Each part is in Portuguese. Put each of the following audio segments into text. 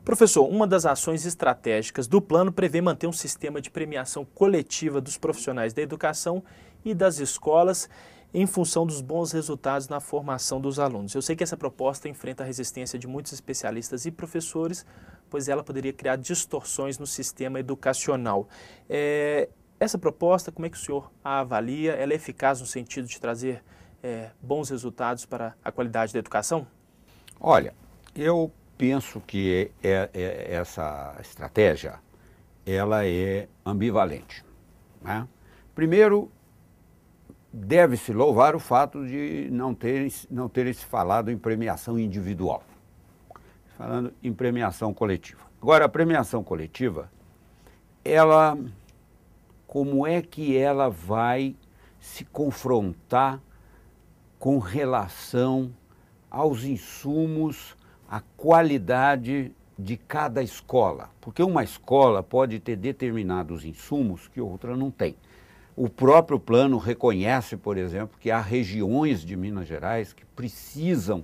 Professor, uma das ações estratégicas do plano prevê manter um sistema de premiação coletiva dos profissionais da educação e das escolas em função dos bons resultados na formação dos alunos. Eu sei que essa proposta enfrenta a resistência de muitos especialistas e professores, pois ela poderia criar distorções no sistema educacional. Essa proposta, como é que o senhor a avalia? Ela é eficaz no sentido de trazer bons resultados para a qualidade da educação? Olha, eu penso que essa estratégia ela é ambivalente, né? Primeiro, deve-se louvar o fato de não terem se falado em premiação individual, falando em premiação coletiva. Agora, a premiação coletiva, como é que ela vai se confrontar com relação aos insumos, à qualidade de cada escola? Porque uma escola pode ter determinados insumos que outra não tem. O próprio plano reconhece, por exemplo, que há regiões de Minas Gerais que precisam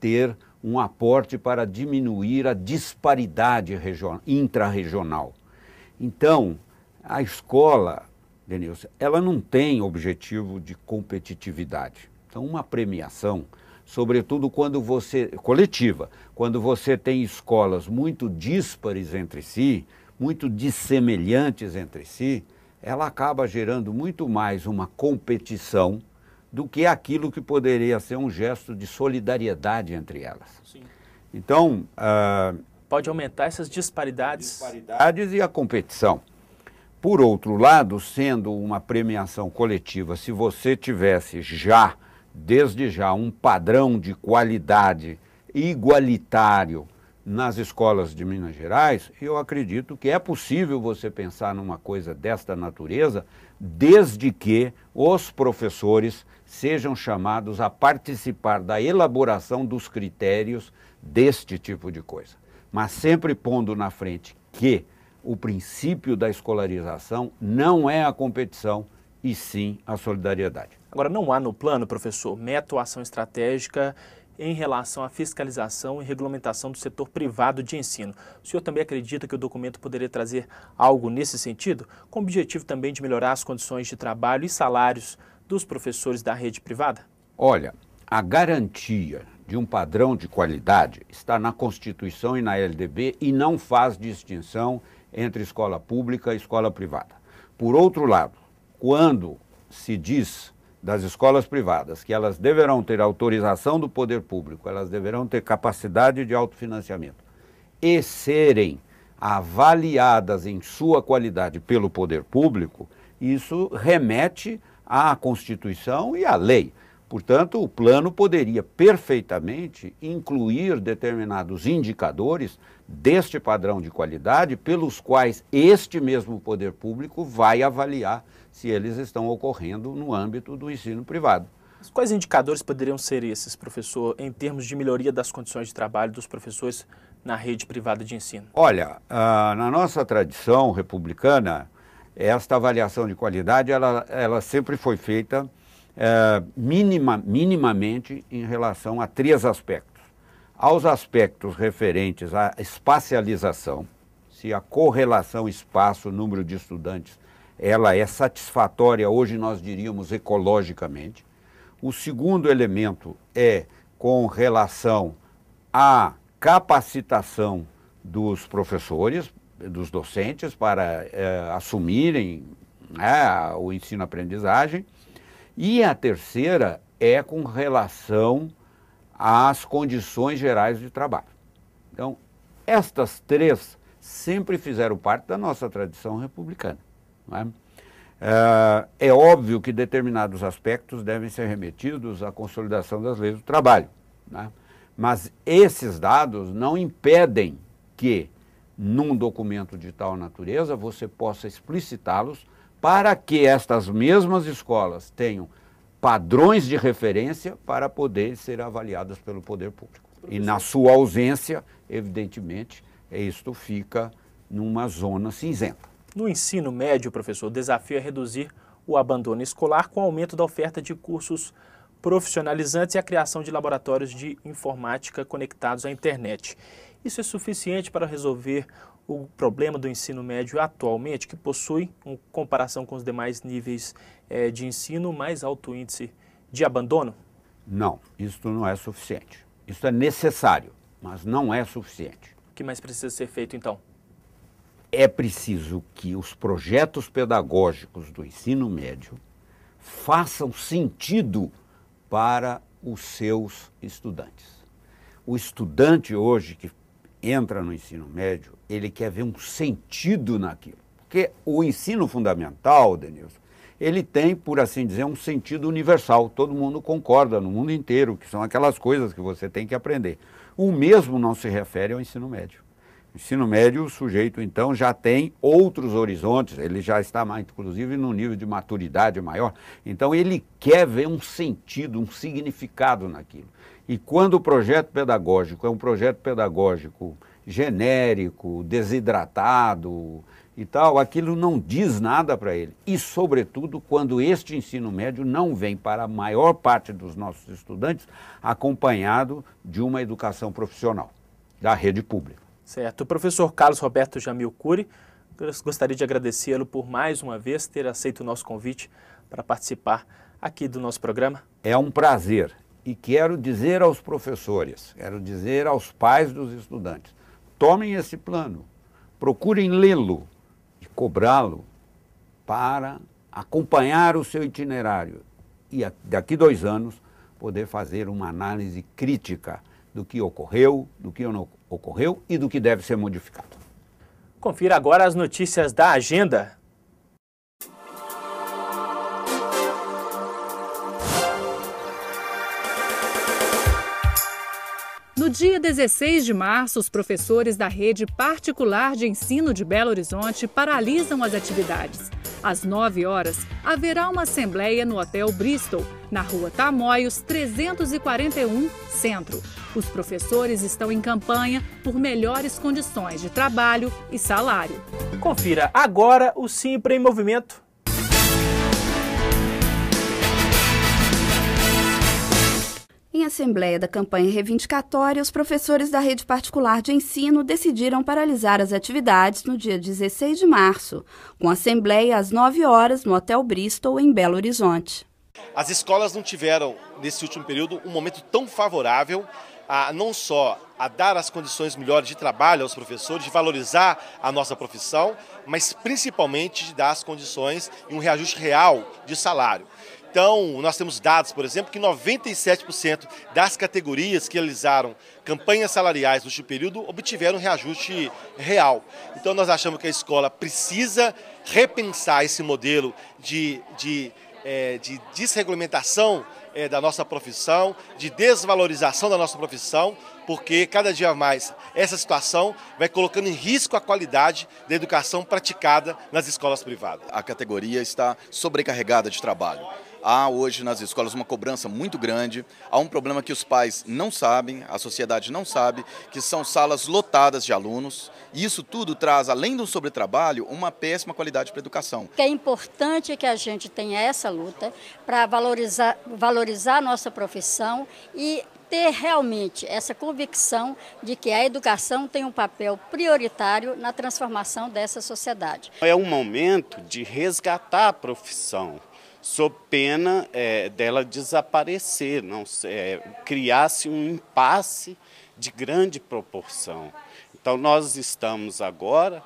ter um aporte para diminuir a disparidade intrarregional. Então, a escola, Denilson, ela não tem objetivo de competitividade. Então, uma premiação, sobretudo coletiva, quando você tem escolas muito díspares entre si, muito dissemelhantes entre si, ela acaba gerando muito mais uma competição do que aquilo que poderia ser um gesto de solidariedade entre elas. Sim. Então, pode aumentar essas disparidades e a competição. Por outro lado, sendo uma premiação coletiva, se você tivesse desde já, um padrão de qualidade igualitário nas escolas de Minas Gerais, eu acredito que é possível você pensar numa coisa desta natureza, desde que os professores sejam chamados a participar da elaboração dos critérios deste tipo de coisa. Mas sempre pondo na frente que o princípio da escolarização não é a competição, e sim a solidariedade. Agora, não há no plano, professor, atuação estratégica em relação à fiscalização e regulamentação do setor privado de ensino. O senhor também acredita que o documento poderia trazer algo nesse sentido, com o objetivo também de melhorar as condições de trabalho e salários dos professores da rede privada? Olha, a garantia de um padrão de qualidade está na Constituição e na LDB e não faz distinção entre escola pública e escola privada. Por outro lado, quando se diz das escolas privadas que elas deverão ter autorização do poder público, elas deverão ter capacidade de autofinanciamento e serem avaliadas em sua qualidade pelo poder público, isso remete à Constituição e à lei. Portanto, o plano poderia perfeitamente incluir determinados indicadores deste padrão de qualidade pelos quais este mesmo poder público vai avaliar se eles estão ocorrendo no âmbito do ensino privado. Mas quais indicadores poderiam ser esses, professor, em termos de melhoria das condições de trabalho dos professores na rede privada de ensino? Olha, na nossa tradição republicana, esta avaliação de qualidade ela sempre foi feita minimamente em relação a 3 aspectos. Aos aspectos referentes à espacialização, se a correlação espaço-número de estudantes ela é satisfatória, hoje nós diríamos ecologicamente. O segundo elemento é com relação à capacitação dos professores, dos docentes, para assumirem o ensino-aprendizagem. E a terceira é com relação às condições gerais de trabalho. Então, estas 3 sempre fizeram parte da nossa tradição republicana. Não é? É óbvio que determinados aspectos devem ser remetidos à consolidação das leis do trabalho, né? Mas esses dados não impedem que, num documento de tal natureza, você possa explicitá-los para que estas mesmas escolas tenham padrões de referência para poder ser avaliadas pelo poder público. E na sua ausência, evidentemente, isto fica numa zona cinzenta. No ensino médio, professor, o desafio é reduzir o abandono escolar com o aumento da oferta de cursos profissionalizantes e a criação de laboratórios de informática conectados à internet. Isso é suficiente para resolver o problema do ensino médio atualmente, que possui, em comparação com os demais níveis de ensino, mais alto índice de abandono? Não, isso não é suficiente. Isso é necessário, mas não é suficiente. O que mais precisa ser feito, então? É preciso que os projetos pedagógicos do ensino médio façam sentido para os seus estudantes. O estudante hoje que entra no ensino médio, ele quer ver um sentido naquilo. Porque o ensino fundamental, Denilson, ele tem, por assim dizer, um sentido universal. Todo mundo concorda no mundo inteiro, que são aquelas coisas que você tem que aprender. O mesmo não se refere ao ensino médio. No ensino médio, o sujeito, então, já tem outros horizontes, ele já está, mais, inclusive, num nível de maturidade maior. Então, ele quer ver um sentido, um significado naquilo. E quando o projeto pedagógico é um projeto pedagógico genérico, desidratado e tal, aquilo não diz nada para ele. E, sobretudo, quando este ensino médio não vem para a maior parte dos nossos estudantes acompanhado de uma educação profissional da rede pública. Certo. O professor Carlos Roberto Jamil Cury, gostaria de agradecê-lo por mais uma vez ter aceito o nosso convite para participar aqui do nosso programa. É um prazer e quero dizer aos professores, quero dizer aos pais dos estudantes, tomem esse plano, procurem lê-lo e cobrá-lo para acompanhar o seu itinerário e daqui 2 anos poder fazer uma análise crítica do que ocorreu, do que não ocorreu e do que deve ser modificado. Confira agora as notícias da agenda. No dia 16 de março, os professores da rede particular de ensino de Belo Horizonte paralisam as atividades. Às 9 horas, haverá uma assembleia no Hotel Bristol, na Rua Tamoios, 341, Centro. Os professores estão em campanha por melhores condições de trabalho e salário. Confira agora o Simpra em Movimento. Em assembleia da campanha reivindicatória, os professores da rede particular de ensino decidiram paralisar as atividades no dia 16 de março, com assembleia às 9 horas no Hotel Bristol, em Belo Horizonte. As escolas não tiveram, nesse último período, um momento tão favorável não só a dar as condições melhores de trabalho aos professores, de valorizar a nossa profissão, mas principalmente de dar as condições e um reajuste real de salário. Então, nós temos dados, por exemplo, que 97% das categorias que realizaram campanhas salariais no último período obtiveram reajuste real. Então, nós achamos que a escola precisa repensar esse modelo de desregulamentação da nossa profissão, de desvalorização da nossa profissão, porque cada dia mais essa situação vai colocando em risco a qualidade da educação praticada nas escolas privadas. A categoria está sobrecarregada de trabalho. Há hoje nas escolas uma cobrança muito grande, há um problema que os pais não sabem, a sociedade não sabe, que são salas lotadas de alunos, e isso tudo traz, além do sobretrabalho, uma péssima qualidade para a educação. É importante que a gente tenha essa luta para valorizar a nossa profissão e ter realmente essa convicção de que a educação tem um papel prioritário na transformação dessa sociedade. É um momento de resgatar a profissão, sob pena dela desaparecer, criar-se um impasse de grande proporção. Então nós estamos agora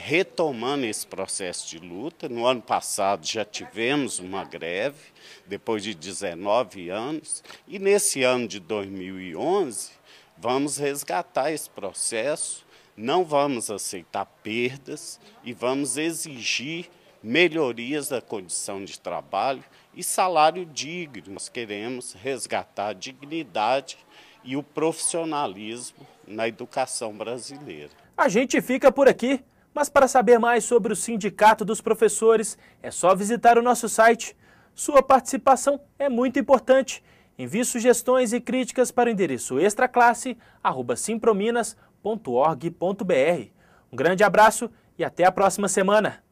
retomando esse processo de luta. No ano passado já tivemos uma greve, depois de 19 anos, e nesse ano de 2011 vamos resgatar esse processo, não vamos aceitar perdas e vamos exigir melhorias da condição de trabalho e salário digno. Nós queremos resgatar a dignidade e o profissionalismo na educação brasileira. A gente fica por aqui, mas para saber mais sobre o Sindicato dos Professores, é só visitar o nosso site. Sua participação é muito importante. Envie sugestões e críticas para o endereço extraclasse@simprominas.org.br. Um grande abraço e até a próxima semana.